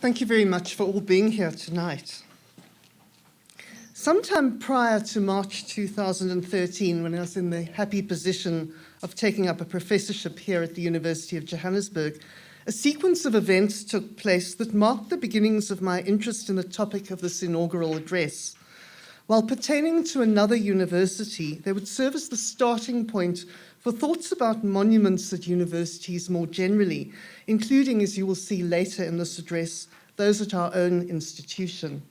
Thank you very much for all being here tonight. Sometime prior to March 2013, when I was in the happy position of taking up a professorship here at the University of Johannesburg, a sequence of events took place that marked the beginnings of my interest in the topic of this inaugural address. While pertaining to another university, they would serve as the starting point for thoughts about monuments at universities more generally, including, as you will see later in this address, those at our own institution.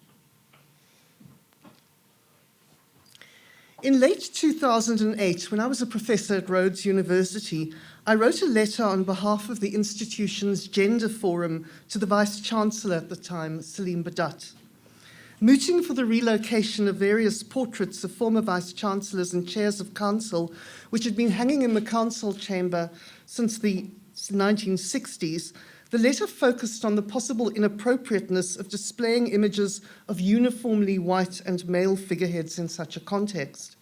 In late 2008, when I was a professor at Rhodes University, I wrote a letter on behalf of the institution's gender forum to the Vice-Chancellor at the time, Salim Badat, mooting for the relocation of various portraits of former Vice-Chancellors and chairs of council, which had been hanging in the council chamber since the 1960s. The letter focused on the possible inappropriateness of displaying images of uniformly white and male figureheads in such a context.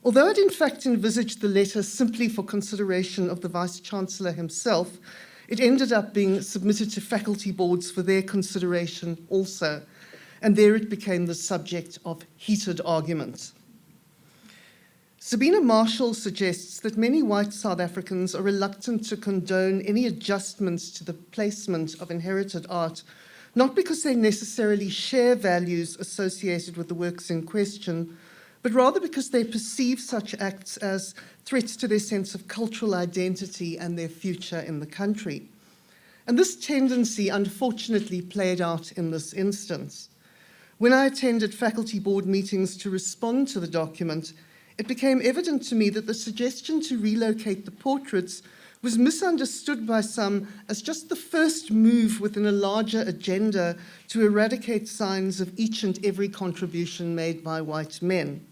Although it in fact envisaged the letter simply for consideration of the Vice-Chancellor himself, it ended up being submitted to faculty boards for their consideration also, and there it became the subject of heated argument. Sabina Marshall suggests that many white South Africans are reluctant to condone any adjustments to the placement of inherited art, not because they necessarily share values associated with the works in question, but rather because they perceive such acts as threats to their sense of cultural identity and their future in the country. And this tendency unfortunately played out in this instance. When I attended faculty board meetings to respond to the document, it became evident to me that the suggestion to relocate the portraits was misunderstood by some as just the first move within a larger agenda to eradicate signs of each and every contribution made by white men.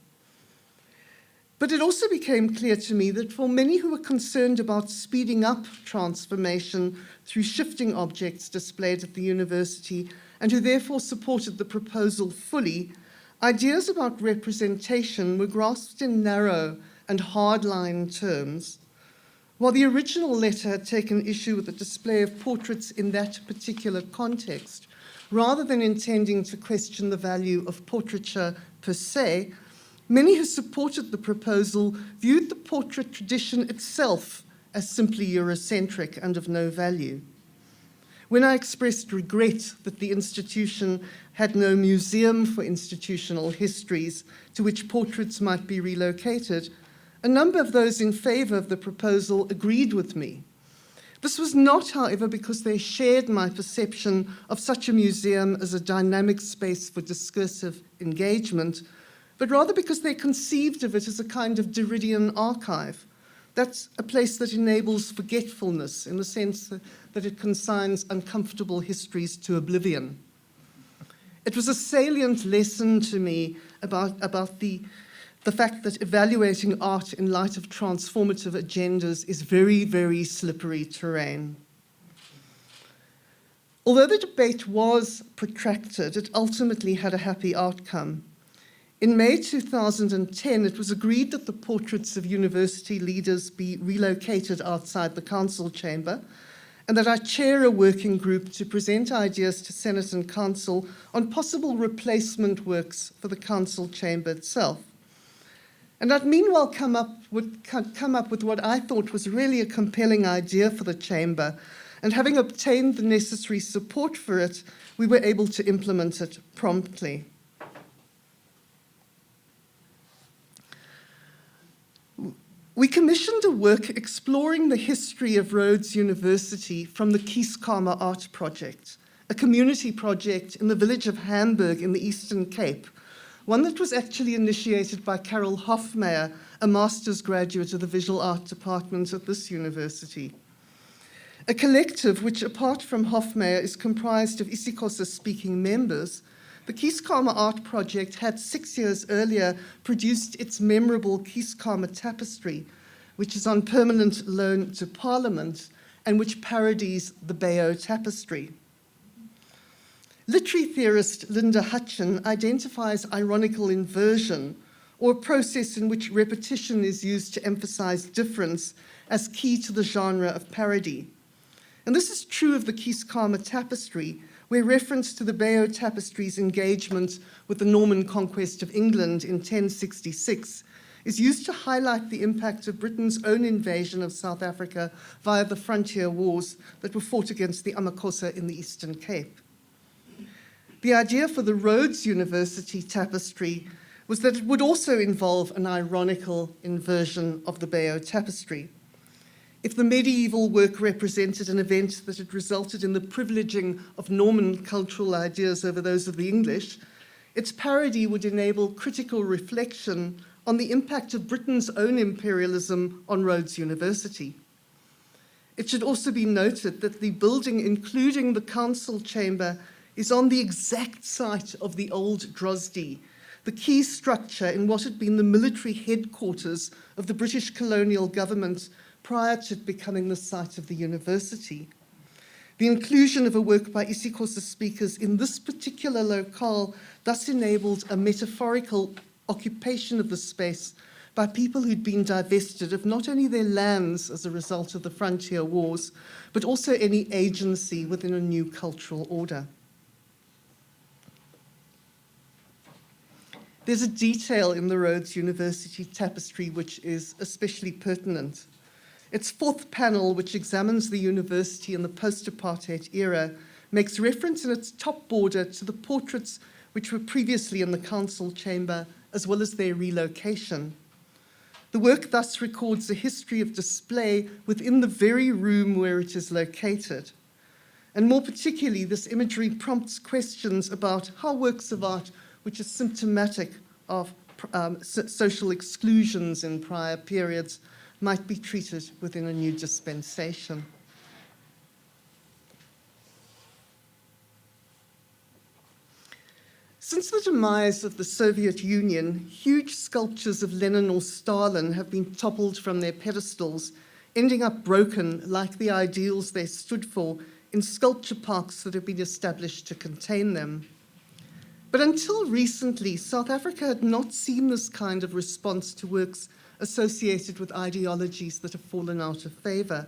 But it also became clear to me that for many who were concerned about speeding up transformation through shifting objects displayed at the university, and who therefore supported the proposal fully, ideas about representation were grasped in narrow and hardline terms. While the original letter had taken issue with the display of portraits in that particular context, rather than intending to question the value of portraiture per se, many who supported the proposal viewed the portrait tradition itself as simply Eurocentric and of no value. When I expressed regret that the institution had no museum for institutional histories to which portraits might be relocated, a number of those in favor of the proposal agreed with me. This was not, however, because they shared my perception of such a museum as a dynamic space for discursive engagement, but rather because they conceived of it as a kind of Derridian archive. That's a place that enables forgetfulness in the sense that it consigns uncomfortable histories to oblivion. It was a salient lesson to me about the fact that evaluating art in light of transformative agendas is very, very slippery terrain. Although the debate was protracted, it ultimately had a happy outcome. In May 2010, it was agreed that the portraits of university leaders be relocated outside the council chamber, and that I chair a working group to present ideas to Senate and Council on possible replacement works for the council chamber itself. And I'd meanwhile come up with what I thought was really a compelling idea for the chamber, and having obtained the necessary support for it, we were able to implement it promptly. We commissioned a work exploring the history of Rhodes University from the Kieskama Art Project, a community project in the village of Hamburg in the Eastern Cape, one that was actually initiated by Carol Hofmeyer, a master's graduate of the Visual Art Department at this university. A collective which, apart from Hofmeyer, is comprised of isiXhosa-speaking members. The Kieskama Art Project had 6 years earlier produced its memorable Kieskama Tapestry, which is on permanent loan to Parliament and which parodies the Bayeux Tapestry. Literary theorist Linda Hutchin identifies ironical inversion, or a process in which repetition is used to emphasize difference, as key to the genre of parody. And this is true of the Kieskama Tapestry, where reference to the Bayeux Tapestries' engagement with the Norman conquest of England in 1066 is used to highlight the impact of Britain's own invasion of South Africa via the frontier wars that were fought against the Amakosa in the Eastern Cape. The idea for the Rhodes University tapestry was that it would also involve an ironical inversion of the Bayeux Tapestry. If the medieval work represented an event that had resulted in the privileging of Norman cultural ideas over those of the English, its parody would enable critical reflection on the impact of Britain's own imperialism on Rhodes University. It should also be noted that the building, including the council chamber, is on the exact site of the old Drosdy, the key structure in what had been the military headquarters of the British colonial government prior to it becoming the site of the university. The inclusion of a work by isiXhosa speakers in this particular locale thus enabled a metaphorical occupation of the space by people who'd been divested of not only their lands as a result of the frontier wars, but also any agency within a new cultural order. There's a detail in the Rhodes University tapestry which is especially pertinent. Its fourth panel, which examines the university in the post-apartheid era, makes reference in its top border to the portraits which were previously in the council chamber, as well as their relocation. The work thus records a history of display within the very room where it is located. And more particularly, this imagery prompts questions about how works of art, which are symptomatic of social exclusions in prior periods, might be treated within a new dispensation. Since the demise of the Soviet Union, huge sculptures of Lenin or Stalin have been toppled from their pedestals, ending up broken like the ideals they stood for in sculpture parks that have been established to contain them. But until recently, South Africa had not seen this kind of response to works associated with ideologies that have fallen out of favor.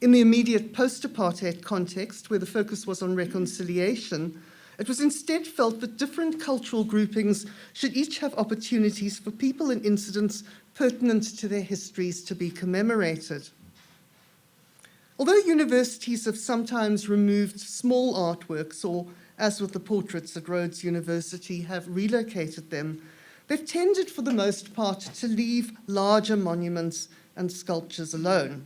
In the immediate post-apartheid context, where the focus was on reconciliation, it was instead felt that different cultural groupings should each have opportunities for people and incidents pertinent to their histories to be commemorated. Although universities have sometimes removed small artworks, or as with the portraits at Rhodes University, have relocated them, they've tended for the most part to leave larger monuments and sculptures alone.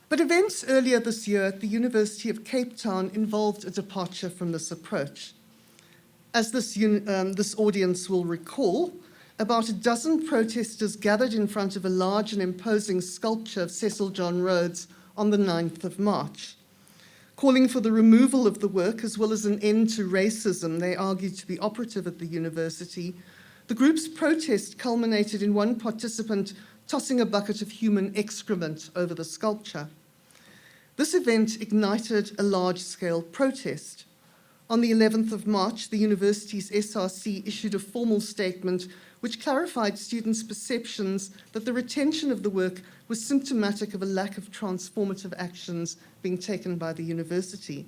But events earlier this year at the University of Cape Town involved a departure from this approach. As this audience will recall, about a dozen protesters gathered in front of a large and imposing sculpture of Cecil John Rhodes on the 9th of March. Calling for the removal of the work as well as an end to racism they argued to be operative at the university, the group's protest culminated in one participant tossing a bucket of human excrement over the sculpture. This event ignited a large-scale protest. On the 11th of March, the university's SRC issued a formal statement which clarified students' perceptions that the retention of the work was symptomatic of a lack of transformative actions being taken by the university.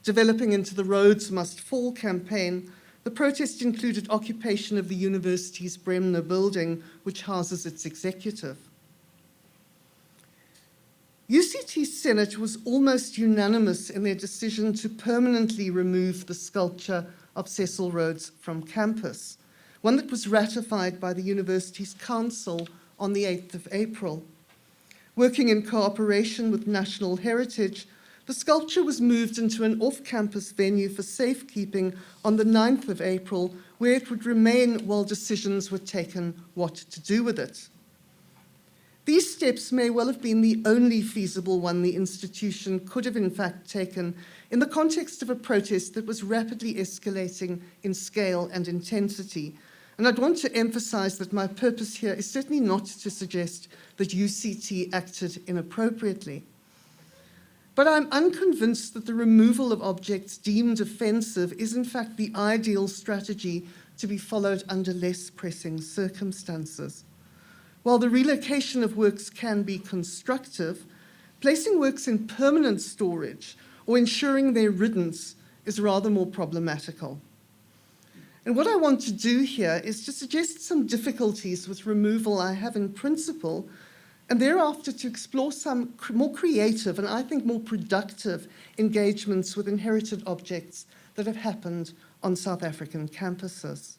Developing into the Rhodes Must Fall campaign, the protest included occupation of the university's Bremner building, which houses its executive. UCT Senate was almost unanimous in their decision to permanently remove the sculpture of Cecil Rhodes from campus, one that was ratified by the university's council on the 8th of April. Working in cooperation with National Heritage, the sculpture was moved into an off-campus venue for safekeeping on the 9th of April, where it would remain while decisions were taken what to do with it. These steps may well have been the only feasible one the institution could have in fact taken in the context of a protest that was rapidly escalating in scale and intensity. And I'd want to emphasize that my purpose here is certainly not to suggest that UCT acted inappropriately. But I'm unconvinced that the removal of objects deemed offensive is in fact the ideal strategy to be followed under less pressing circumstances. While the relocation of works can be constructive, placing works in permanent storage or ensuring their riddance is rather more problematical. And what I want to do here is to suggest some difficulties with removal I have in principle, and thereafter to explore some more creative and I think more productive engagements with inherited objects that have happened on South African campuses.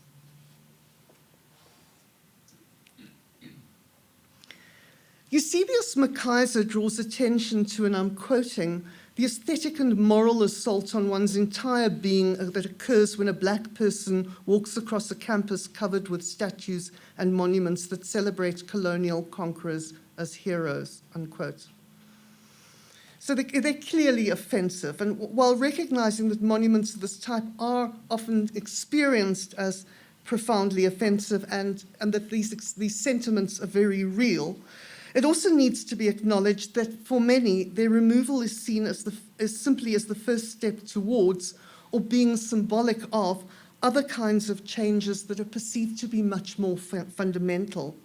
Eusebius McKaiser draws attention to, and I'm quoting, the aesthetic and moral assault on one's entire being that occurs when a black person walks across a campus covered with statues and monuments that celebrate colonial conquerors as heroes, unquote. So they're clearly offensive, and while recognizing that monuments of this type are often experienced as profoundly offensive and that these sentiments are very real, it also needs to be acknowledged that for many, their removal is seen as simply as the first step towards or being symbolic of other kinds of changes that are perceived to be much more fundamental.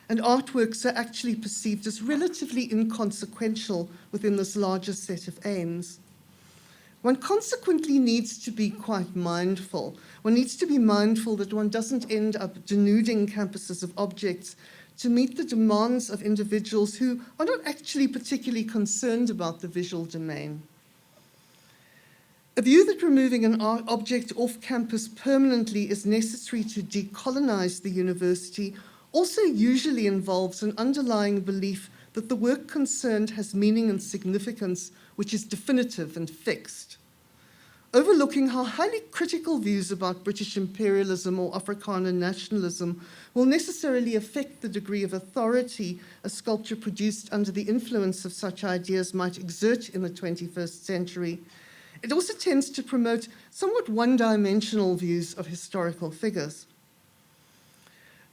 And artworks are actually perceived as relatively inconsequential within this larger set of aims. One consequently needs to be quite mindful. One needs to be mindful that one doesn't end up denuding campuses of objects to meet the demands of individuals who are not actually particularly concerned about the visual domain. A view that removing an object off campus permanently is necessary to decolonize the university also usually involves an underlying belief that the work concerned has meaning and significance which is definitive and fixed. Overlooking how highly critical views about British imperialism or Afrikaner nationalism will necessarily affect the degree of authority a sculpture produced under the influence of such ideas might exert in the 21st century, it also tends to promote somewhat one-dimensional views of historical figures.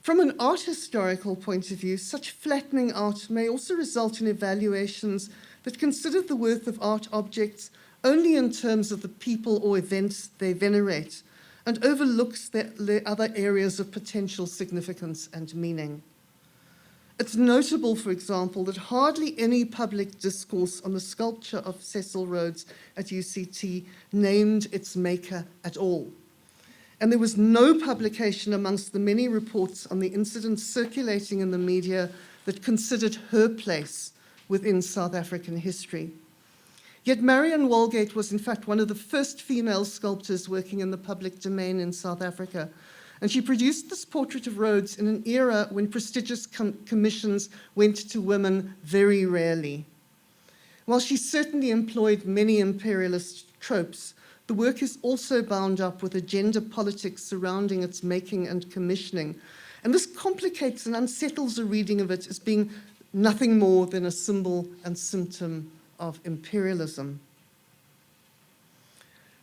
From an art historical point of view, such flattening out may also result in evaluations that consider the worth of art objects only in terms of the people or events they venerate, and overlooks the other areas of potential significance and meaning. It's notable, for example, that hardly any public discourse on the sculpture of Cecil Rhodes at UCT named its maker at all. And there was no publication amongst the many reports on the incident circulating in the media that considered her place within South African history. Yet Marion Walgate was in fact one of the first female sculptors working in the public domain in South Africa, and she produced this portrait of Rhodes in an era when prestigious commissions went to women very rarely. While she certainly employed many imperialist tropes, the work is also bound up with a gender politics surrounding its making and commissioning, and this complicates and unsettles a reading of it as being nothing more than a symbol and symptom of imperialism.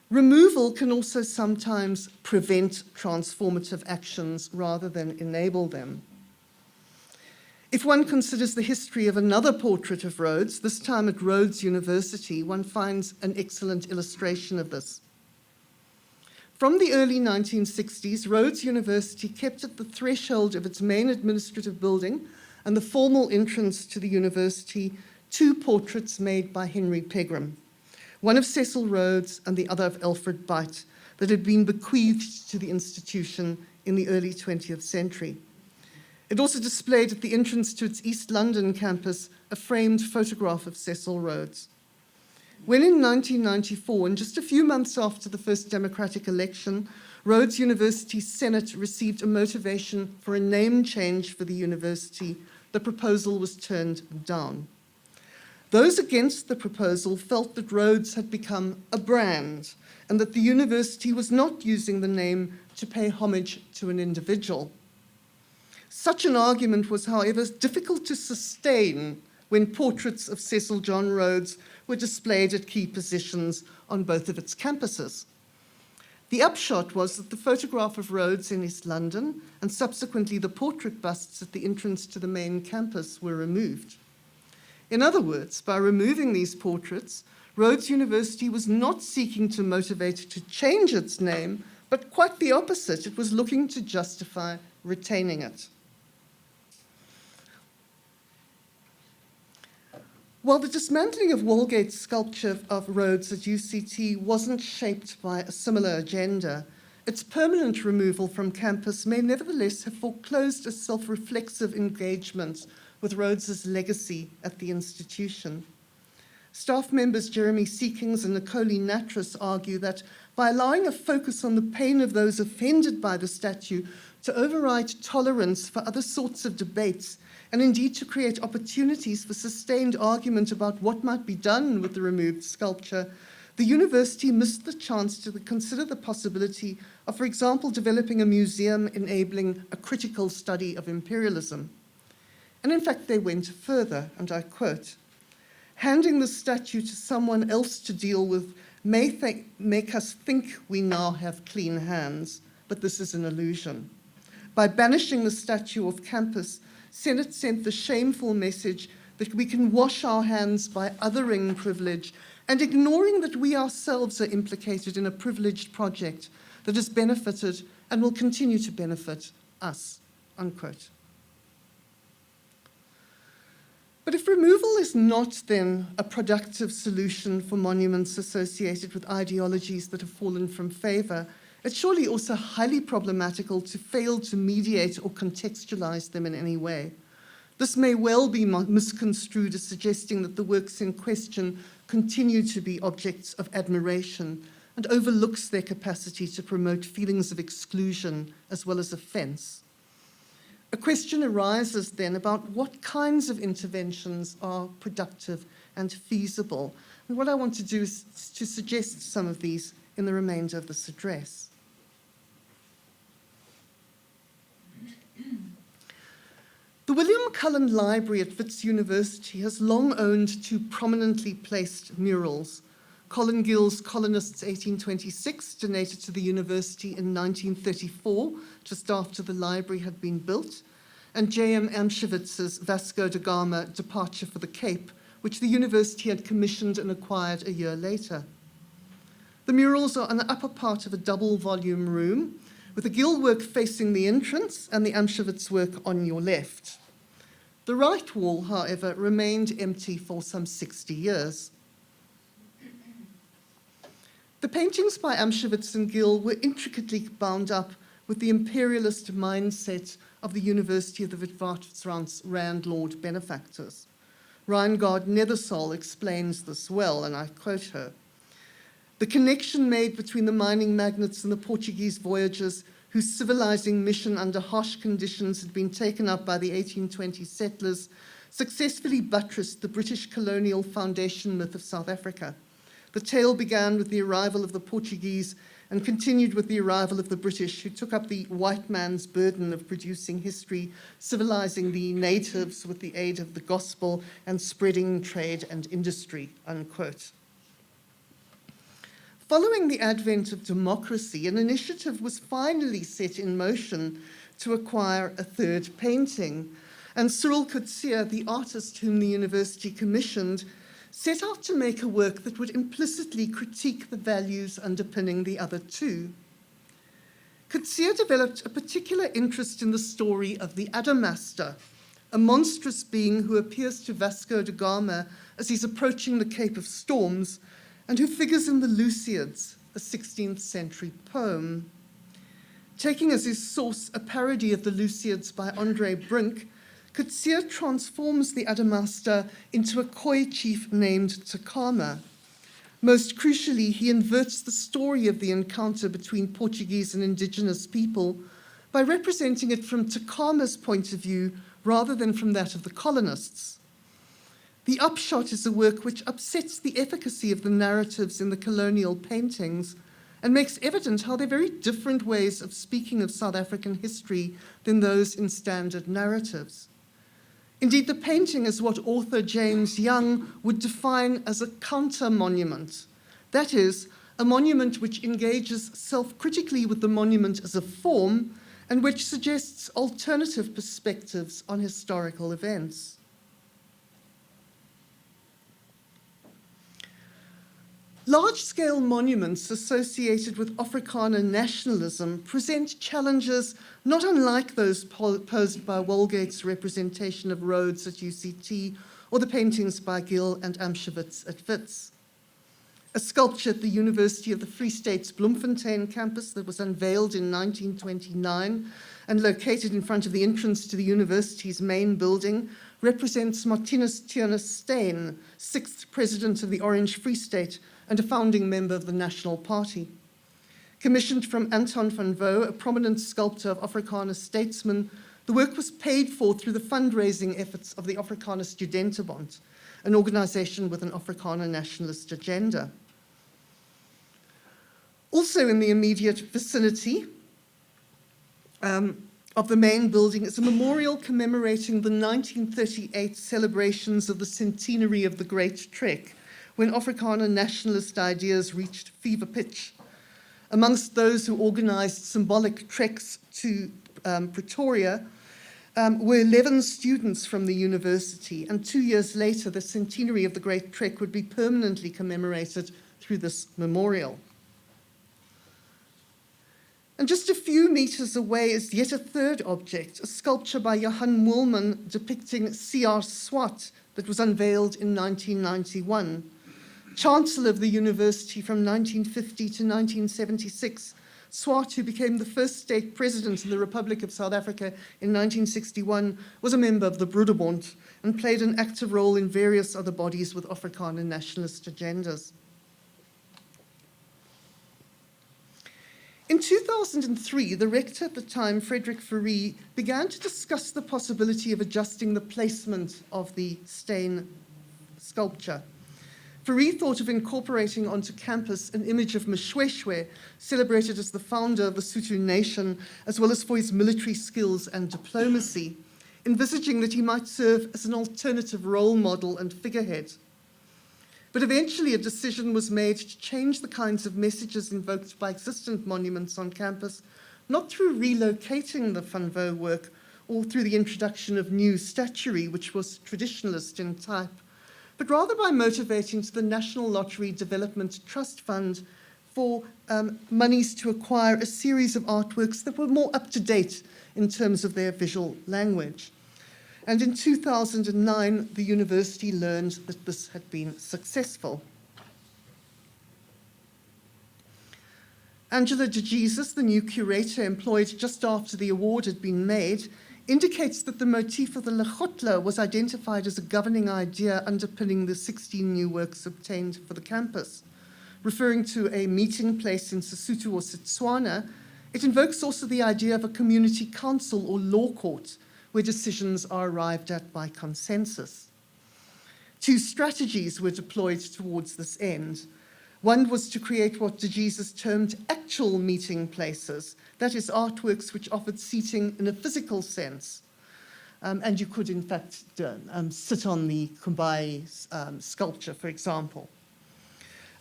Removal can also sometimes prevent transformative actions rather than enable them. If one considers the history of another portrait of Rhodes, this time at Rhodes University, one finds an excellent illustration of this. From the early 1960s, Rhodes University kept at the threshold of its main administrative building and the formal entrance to the university 2 portraits made by Henry Pegram, one of Cecil Rhodes and the other of Alfred Beit, that had been bequeathed to the institution in the early 20th century. It also displayed at the entrance to its East London campus a framed photograph of Cecil Rhodes. When in 1994, and just a few months after the first democratic election, Rhodes University's Senate received a motivation for a name change for the university, the proposal was turned down. Those against the proposal felt that Rhodes had become a brand and that the university was not using the name to pay homage to an individual. Such an argument was, however, difficult to sustain when portraits of Cecil John Rhodes were displayed at key positions on both of its campuses. The upshot was that the photograph of Rhodes in East London and subsequently the portrait busts at the entrance to the main campus were removed. In other words, by removing these portraits, Rhodes University was not seeking to motivate to change its name, but quite the opposite. It was looking to justify retaining it. While the dismantling of Walgate's sculpture of Rhodes at UCT wasn't shaped by a similar agenda, its permanent removal from campus may nevertheless have foreclosed a self-reflexive engagement with Rhodes's legacy at the institution. Staff members Jeremy Seekings and Nicole Natras argue that by allowing a focus on the pain of those offended by the statue to override tolerance for other sorts of debates, and indeed to create opportunities for sustained argument about what might be done with the removed sculpture, the university missed the chance to consider the possibility of, for example, developing a museum enabling a critical study of imperialism. And in fact, they went further, and I quote, "Handing the statue to someone else to deal with may make us think we now have clean hands, but this is an illusion. By banishing the statue off campus, Senate sent the shameful message that we can wash our hands by othering privilege and ignoring that we ourselves are implicated in a privileged project that has benefited and will continue to benefit us," unquote. But if removal is not then a productive solution for monuments associated with ideologies that have fallen from favor, it's surely also highly problematical to fail to mediate or contextualize them in any way. This may well be misconstrued as suggesting that the works in question continue to be objects of admiration and overlooks their capacity to promote feelings of exclusion as well as offense. A question arises then about what kinds of interventions are productive and feasible. And what I want to do is to suggest some of these in the remainder of this address. The William Cullen Library at Wits University has long owned two prominently placed murals. Colin Gill's Colonists 1826, donated to the university in 1934, just after the library had been built, and J.M. Amshewitz's Vasco da Gama, Departure for the Cape, which the university had commissioned and acquired a year later. The murals are on the upper part of a double-volume room, with the Gill work facing the entrance and the Amshewitz work on your left. The right wall, however, remained empty for some 60 years. The paintings by Amshewitz and Gill were intricately bound up with the imperialist mindset of the University of the Witwatersrand's landlord benefactors. Reingard Nethersol explains this well, and I quote her. "The connection made between the mining magnates and the Portuguese voyagers, whose civilizing mission under harsh conditions had been taken up by the 1820 settlers, successfully buttressed the British colonial foundation myth of South Africa. The tale began with the arrival of the Portuguese and continued with the arrival of the British, who took up the white man's burden of producing history, civilizing the natives with the aid of the gospel and spreading trade and industry," unquote. Following the advent of democracy, an initiative was finally set in motion to acquire a third painting, and Cyril Coetzee, the artist whom the university commissioned, set out to make a work that would implicitly critique the values underpinning the other two. Coetzee developed a particular interest in the story of the Adamastor, a monstrous being who appears to Vasco da Gama as he's approaching the Cape of Storms, and who figures in the Lusiads, a 16th century poem. Taking as his source a parody of the Lusiads by Andre Brink, Coetzee transforms the Adamastor into a Khoi chief named Takama. Most crucially, he inverts the story of the encounter between Portuguese and indigenous people by representing it from Takama's point of view rather than from that of the colonists. The upshot is a work which upsets the efficacy of the narratives in the colonial paintings and makes evident how they're very different ways of speaking of South African history than those in standard narratives. Indeed, the painting is what author James Young would define as a counter-monument. That is, a monument which engages self-critically with the monument as a form and which suggests alternative perspectives on historical events. Large-scale monuments associated with Afrikaner nationalism present challenges not unlike those posed by Walgate's representation of Rhodes at UCT or the paintings by Gill and Amschewitz at Wits. A sculpture at the University of the Free State's Bloemfontein campus that was unveiled in 1929 and located in front of the entrance to the university's main building represents Martinus Turnus Steyn, 6th President of the Orange Free State and a founding member of the National Party. Commissioned from Anton van Vo, a prominent sculptor of Afrikaner statesmen, the work was paid for through the fundraising efforts of the Afrikaner Studentenbond, an organization with an Afrikaner nationalist agenda. Also in the immediate vicinity of the main building is a memorial commemorating the 1938 celebrations of the centenary of the Great Trek, when Afrikaner nationalist ideas reached fever pitch. Amongst those who organized symbolic treks to Pretoria were 11 students from the university, and 2 years later, the centenary of the Great Trek would be permanently commemorated through this memorial. And just a few meters away is yet a third object, a sculpture by Johan Moelman depicting C.R. Swart that was unveiled in 1991. Chancellor of the university from 1950 to 1976, Swart, who became the first state president in the Republic of South Africa in 1961, was a member of the Broederbond and played an active role in various other bodies with Afrikaner nationalist agendas. In 2003, the rector at the time, Frederick Fourie, began to discuss the possibility of adjusting the placement of the Steyn sculpture. Fourie thought of incorporating onto campus an image of Moshoeshoe, celebrated as the founder of the Sotho nation, as well as for his military skills and diplomacy, envisaging that he might serve as an alternative role model and figurehead. But eventually a decision was made to change the kinds of messages invoked by existent monuments on campus, not through relocating the Van Vo work or through the introduction of new statuary, which was traditionalist in type, but rather by motivating to the National Lottery Development Trust Fund for monies to acquire a series of artworks that were more up-to-date in terms of their visual language. And in 2009, the university learned that this had been successful. Angela de Jesus, the new curator employed just after the award had been made, indicates that the motif of the Lekgotla was identified as a governing idea underpinning the 16 new works obtained for the campus. Referring to a meeting place in Sesotho or Setswana, it invokes also the idea of a community council or law court, where decisions are arrived at by consensus. 2 strategies were deployed towards this end. One was to create what de Jesus termed actual meeting places, that is, artworks which offered seating in a physical sense. And you could, in fact, sit on the Kumbai sculpture, for example.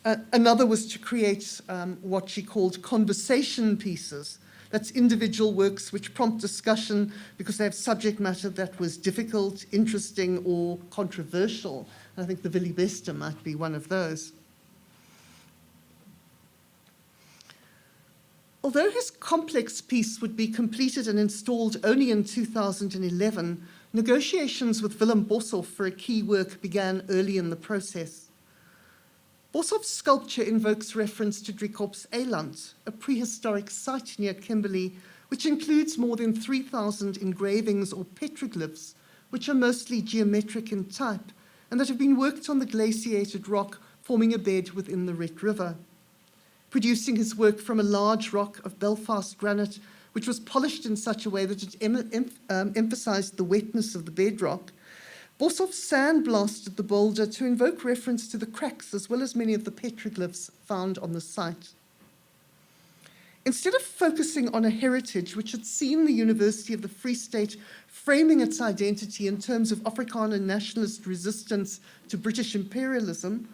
Another was to create what she called conversation pieces. That's individual works which prompt discussion because they have subject matter that was difficult, interesting, or controversial. And I think the Willy Bester might be one of those. Although his complex piece would be completed and installed only in 2011, negotiations with Willem Boshoff for a key work began early in the process. Boshoff's sculpture invokes reference to Driekop's Eiland, a prehistoric site near Kimberley, which includes more than 3,000 engravings or petroglyphs, which are mostly geometric in type, and that have been worked on the glaciated rock forming a bed within the Red River. Producing his work from a large rock of Belfast granite, which was polished in such a way that it emphasized the wetness of the bedrock, Boshoff sandblasted the boulder to invoke reference to the cracks as well as many of the petroglyphs found on the site. Instead of focusing on a heritage which had seen the University of the Free State framing its identity in terms of Afrikaner nationalist resistance to British imperialism,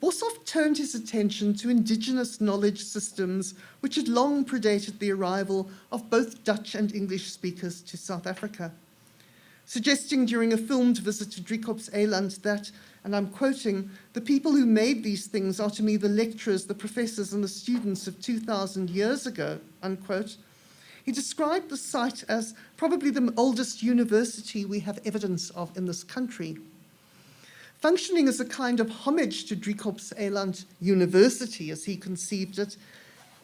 Boshoff turned his attention to indigenous knowledge systems which had long predated the arrival of both Dutch and English speakers to South Africa. Suggesting during a filmed visit to Driekop's Eiland that, and I'm quoting, "the people who made these things are to me the lecturers, the professors, and the students of 2,000 years ago," unquote, he described the site as probably the oldest university we have evidence of in this country. Functioning as a kind of homage to Driekops Eland University, as he conceived it,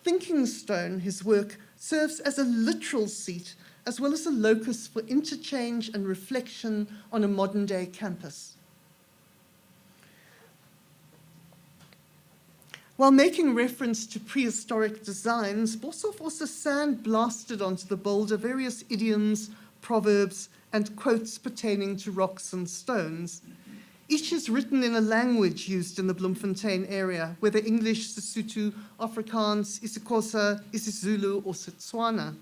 Thinking Stone, his work, serves as a literal seat as well as a locus for interchange and reflection on a modern-day campus. While making reference to prehistoric designs, Boshoff also sandblasted onto the boulder various idioms, proverbs, and quotes pertaining to rocks and stones. Each is written in a language used in the Bloemfontein area, whether English, Sesotho, Afrikaans, isiXhosa, isiZulu, or Setswana.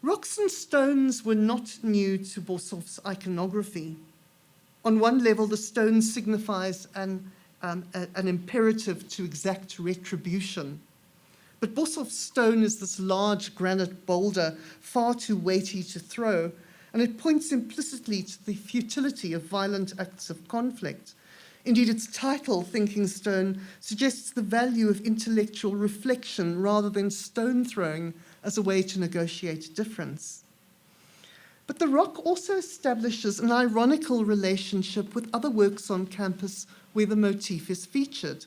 Rocks and stones were not new to Boshoff's iconography. On one level, the stone signifies an imperative to exact retribution. But Boshoff's stone is this large granite boulder, far too weighty to throw, and it points implicitly to the futility of violent acts of conflict. Indeed, its title, Thinking Stone, suggests the value of intellectual reflection rather than stone throwing as a way to negotiate difference. But the rock also establishes an ironical relationship with other works on campus where the motif is featured.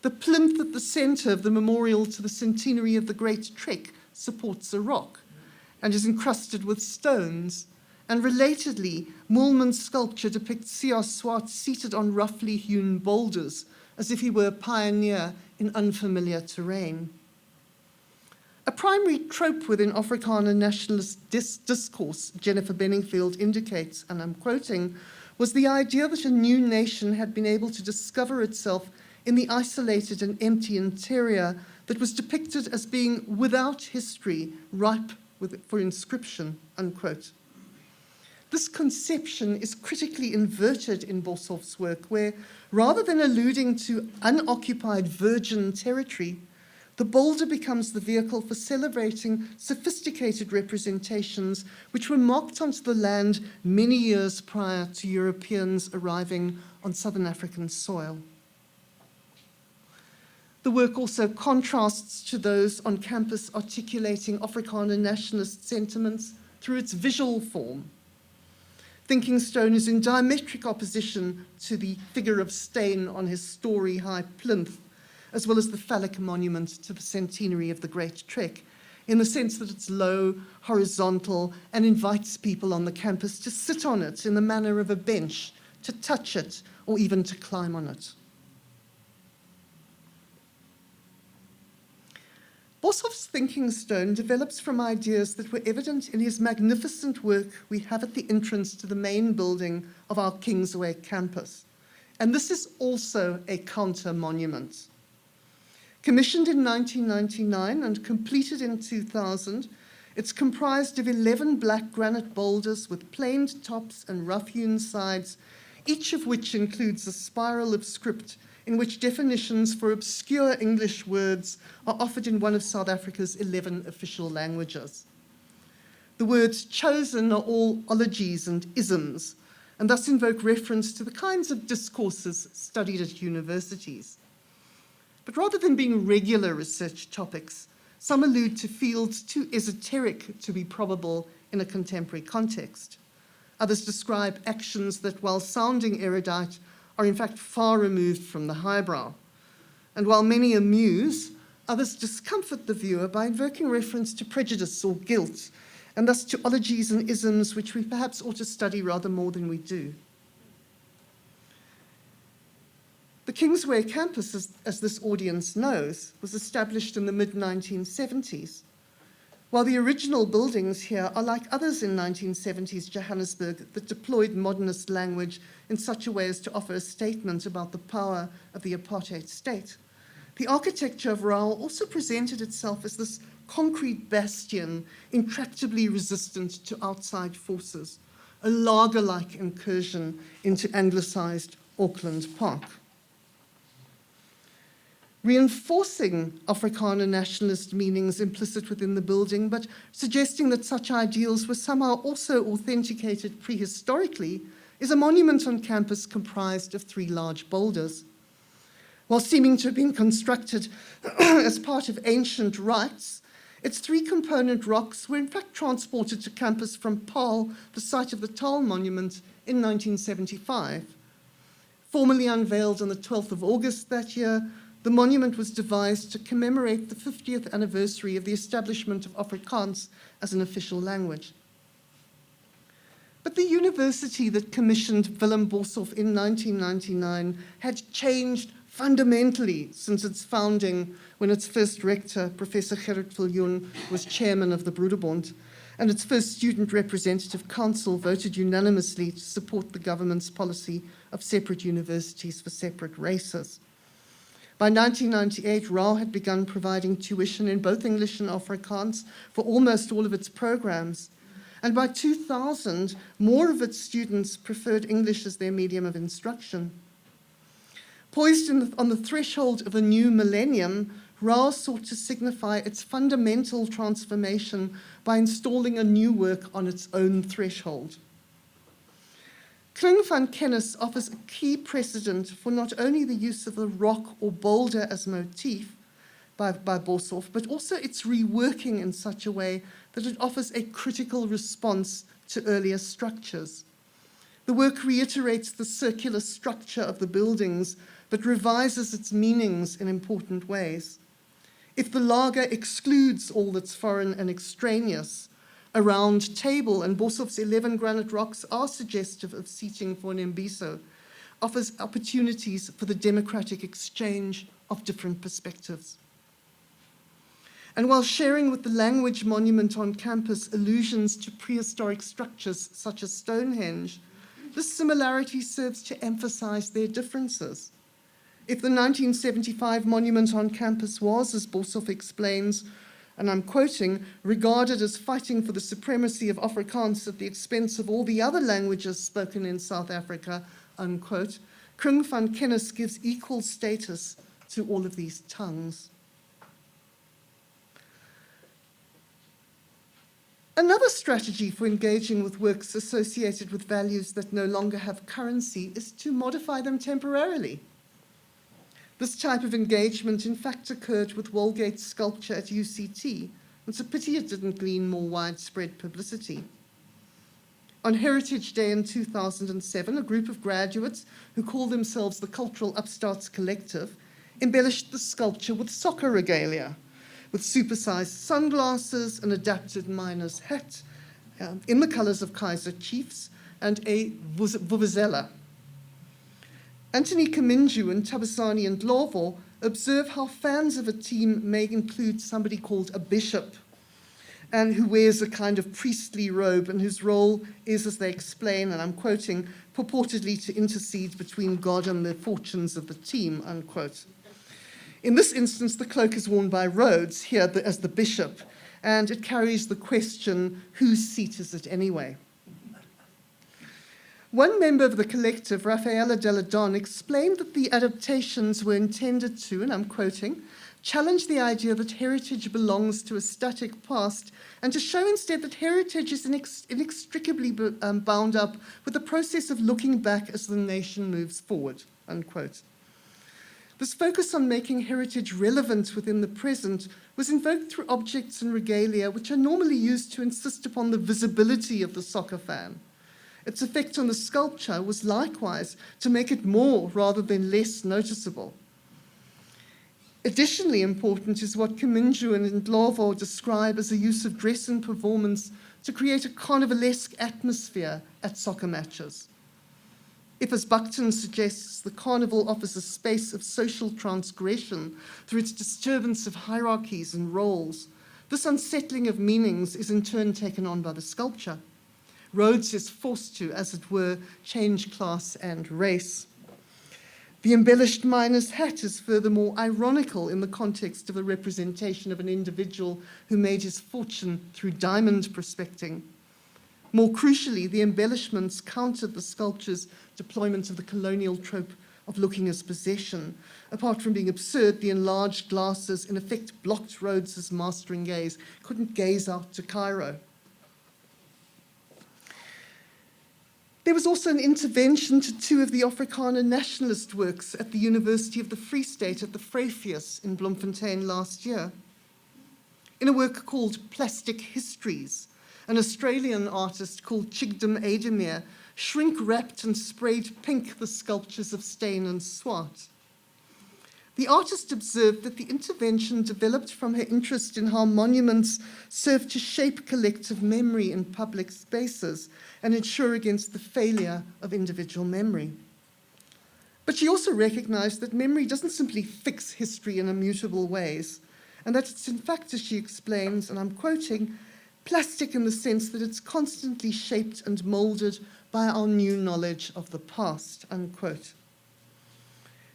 The plinth at the center of the memorial to the centenary of the Great Trek supports a rock and is encrusted with stones. And relatedly, Moolman's sculpture depicts C.R. Swart seated on roughly hewn boulders, as if he were a pioneer in unfamiliar terrain. A primary trope within Afrikaner nationalist discourse, Jennifer Benningfield indicates, and I'm quoting, was the idea that a new nation had been able to discover itself in the isolated and empty interior that was depicted as being without history, ripe for inscription, unquote. This conception is critically inverted in Boshoff's work, where rather than alluding to unoccupied virgin territory, the boulder becomes the vehicle for celebrating sophisticated representations which were marked onto the land many years prior to Europeans arriving on southern African soil. The work also contrasts to those on campus articulating Afrikaner nationalist sentiments through its visual form. Thinking Stone is in diametric opposition to the figure of Steyn on his story-high plinth, as well as the phallic monument to the centenary of the Great Trek, in the sense that it's low, horizontal, and invites people on the campus to sit on it in the manner of a bench, to touch it, or even to climb on it. Boshoff's Thinking Stone develops from ideas that were evident in his magnificent work we have at the entrance to the main building of our Kingsway campus. And this is also a counter-monument. Commissioned in 1999 and completed in 2000, it's comprised of 11 black granite boulders with planed tops and rough-hewn sides, each of which includes a spiral of script in which definitions for obscure English words are offered in one of South Africa's 11 official languages. The words chosen are all ologies and isms, and thus invoke reference to the kinds of discourses studied at universities. But rather than being regular research topics, some allude to fields too esoteric to be probable in a contemporary context. Others describe actions that, while sounding erudite, are in fact far removed from the highbrow. And while many amuse, others discomfort the viewer by invoking reference to prejudice or guilt, and thus to ologies and isms which we perhaps ought to study rather more than we do. The Kingsway campus, as this audience knows, was established in the mid-1970s. While the original buildings here are like others in 1970s Johannesburg that deployed modernist language in such a way as to offer a statement about the power of the apartheid state, the architecture of Raul also presented itself as this concrete bastion intractably resistant to outside forces, a lager-like incursion into anglicised Auckland Park. Reinforcing Afrikaner nationalist meanings implicit within the building, but suggesting that such ideals were somehow also authenticated prehistorically, is a monument on campus comprised of 3 large boulders. While seeming to have been constructed as part of ancient rites, Its three-component rocks were in fact transported to campus from Paarl, the site of the Taal Monument, in 1975. Formally unveiled on the 12th of August that year, the monument was devised to commemorate the 50th anniversary of the establishment of Afrikaans as an official language. But the university that commissioned Willem Boshoff in 1999 had changed fundamentally since its founding, when its first rector, Professor Gerrit Viljoen, was chairman of the Broederbond, and its first student representative council voted unanimously to support the government's policy of separate universities for separate races. By 1998, RAU had begun providing tuition in both English and Afrikaans for almost all of its programs. And by 2000, more of its students preferred English as their medium of instruction. Poised on the threshold of a new millennium, RAU sought to signify its fundamental transformation by installing a new work on its own threshold. Kring van Kennis offers a key precedent for not only the use of the rock or boulder as motif by Boshoff, but also its reworking in such a way that it offers a critical response to earlier structures. The work reiterates the circular structure of the buildings, but revises its meanings in important ways. If the lager excludes all that's foreign and extraneous, a round table and Boshoff's 11 granite rocks are suggestive of seating for an Mbizo, offers opportunities for the democratic exchange of different perspectives. And while sharing with the language monument on campus allusions to prehistoric structures such as Stonehenge, this similarity serves to emphasize their differences. If the 1975 monument on campus was, as Boshoff explains, and I'm quoting, regarded as fighting for the supremacy of Afrikaans at the expense of all the other languages spoken in South Africa, unquote, Kring van Kennis gives equal status to all of these tongues. Another strategy for engaging with works associated with values that no longer have currency is to modify them temporarily. This type of engagement, in fact, occurred with Walgate's sculpture at UCT. It's a pity it didn't glean more widespread publicity. On Heritage Day in 2007, a group of graduates who call themselves the Cultural Upstarts Collective embellished the sculpture with soccer regalia, with supersized sunglasses, an adapted miner's hat, in the colors of Kaiser Chiefs, and a vuvuzela. Anthony Kaminju and Tabasani and Ndlovu observe how fans of a team may include somebody called a bishop, and who wears a kind of priestly robe, and whose role is, as they explain, and I'm quoting, purportedly to intercede between God and the fortunes of the team, unquote. In this instance, the cloak is worn by Rhodes, here as the bishop, and it carries the question, whose seat is it anyway? One member of the collective, Rafaela Della Don, explained that the adaptations were intended to, and I'm quoting, challenge the idea that heritage belongs to a static past, and to show instead that heritage is inextricably bound up with the process of looking back as the nation moves forward, unquote. This focus on making heritage relevant within the present was invoked through objects and regalia which are normally used to insist upon the visibility of the soccer fan. Its effect on the sculpture was likewise to make it more rather than less noticeable. Additionally important is what Kaminju and Ndlovu describe as a use of dress and performance to create a carnivalesque atmosphere at soccer matches. If, as Buckton suggests, the carnival offers a space of social transgression through its disturbance of hierarchies and roles, this unsettling of meanings is in turn taken on by the sculpture. Rhodes is forced to, as it were, change class and race. The embellished miner's hat is furthermore ironical in the context of a representation of an individual who made his fortune through diamond prospecting. More crucially, the embellishments countered the sculpture's deployment of the colonial trope of looking as possession. Apart from being absurd, the enlarged glasses in effect blocked Rhodes's mastering gaze, couldn't gaze out to Cairo. There was also an intervention to two of the Afrikaner nationalist works at the University of the Free State at the Freyfius in Bloemfontein last year. In a work called Plastic Histories, an Australian artist called Chigdam Ademir shrink-wrapped and sprayed pink the sculptures of Steyn and Swart. The artist observed that the intervention developed from her interest in how monuments serve to shape collective memory in public spaces and ensure against the failure of individual memory. But she also recognized that memory doesn't simply fix history in immutable ways, and that it's in fact, as she explains, and I'm quoting, plastic in the sense that it's constantly shaped and molded by our new knowledge of the past, unquote.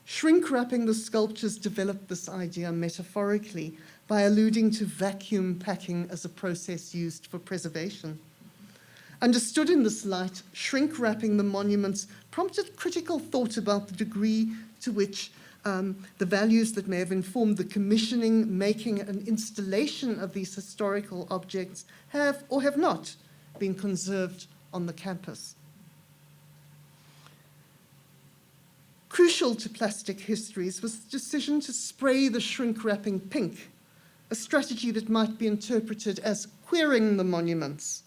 Shrink-wrapping the sculptures developed this idea metaphorically by alluding to vacuum packing as a process used for preservation. Understood in this light, shrink-wrapping the monuments prompted critical thought about the degree to which the values that may have informed the commissioning, making, and installation of these historical objects have or have not been conserved on the campus. Crucial to Plastic Histories was the decision to spray the shrink-wrapping pink, a strategy that might be interpreted as queering the monuments.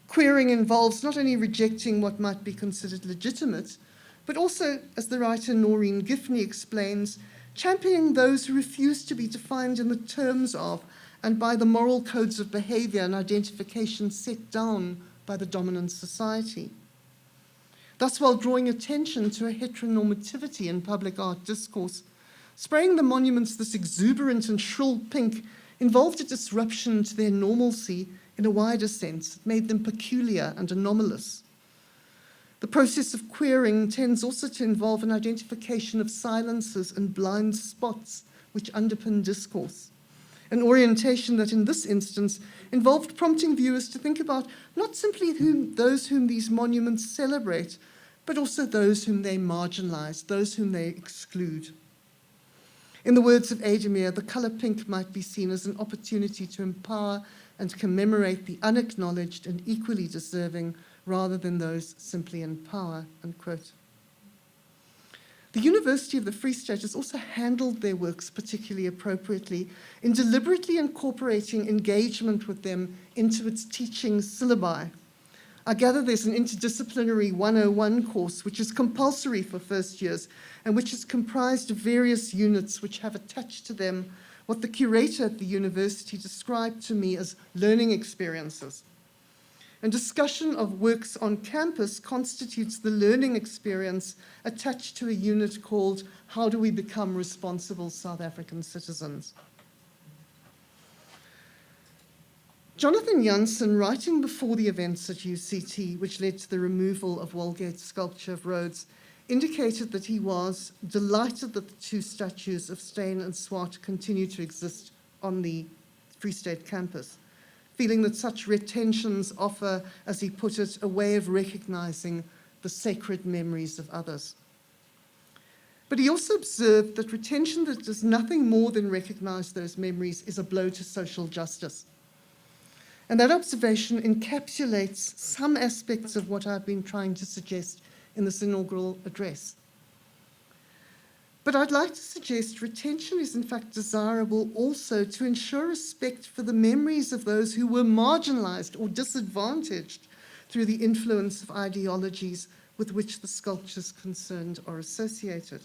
Queering involves not only rejecting what might be considered legitimate, but also, as the writer Noreen Giffney explains, championing those who refuse to be defined in the terms of and by the moral codes of behavior and identification set down by the dominant society. Thus, while drawing attention to a heteronormativity in public art discourse, spraying the monuments this exuberant and shrill pink involved a disruption to their normalcy in a wider sense. It made them peculiar and anomalous. The process of queering tends also to involve an identification of silences and blind spots which underpin discourse, an orientation that in this instance involved prompting viewers to think about not simply those whom these monuments celebrate, but also those whom they marginalize, those whom they exclude. In the words of Ademir, the color pink might be seen as an opportunity to empower and commemorate the unacknowledged and equally deserving rather than those simply in power, unquote. The University of the Free State has also handled their works particularly appropriately in deliberately incorporating engagement with them into its teaching syllabi. I gather there's an interdisciplinary 101 course which is compulsory for first years and which is comprised of various units which have attached to them what the curator at the university described to me as learning experiences. And discussion of works on campus constitutes the learning experience attached to a unit called How Do We Become Responsible South African Citizens? Jonathan Jansen, writing before the events at UCT, which led to the removal of Walgate's sculpture of Rhodes, indicated that he was delighted that the two statues of Steyn and Swart continue to exist on the Free State campus, feeling that such retentions offer, as he put it, a way of recognizing the sacred memories of others. But he also observed that retention that does nothing more than recognize those memories is a blow to social justice. And that observation encapsulates some aspects of what I've been trying to suggest in this inaugural address. But I'd like to suggest retention is in fact desirable also to ensure respect for the memories of those who were marginalized or disadvantaged through the influence of ideologies with which the sculptures concerned are associated.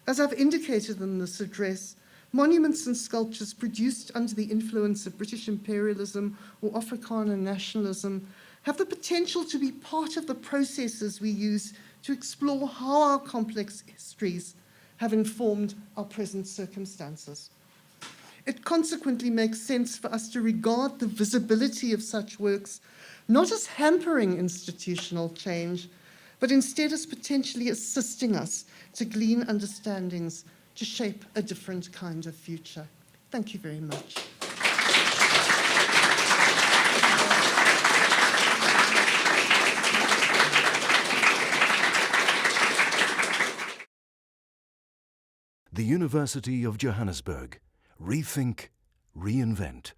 As I've indicated in this address, monuments and sculptures produced under the influence of British imperialism or Afrikaner nationalism have the potential to be part of the processes we use to explore how our complex histories have informed our present circumstances. It consequently makes sense for us to regard the visibility of such works not as hampering institutional change, but instead as potentially assisting us to glean understandings to shape a different kind of future. Thank you very much. The University of Johannesburg. Rethink, reinvent.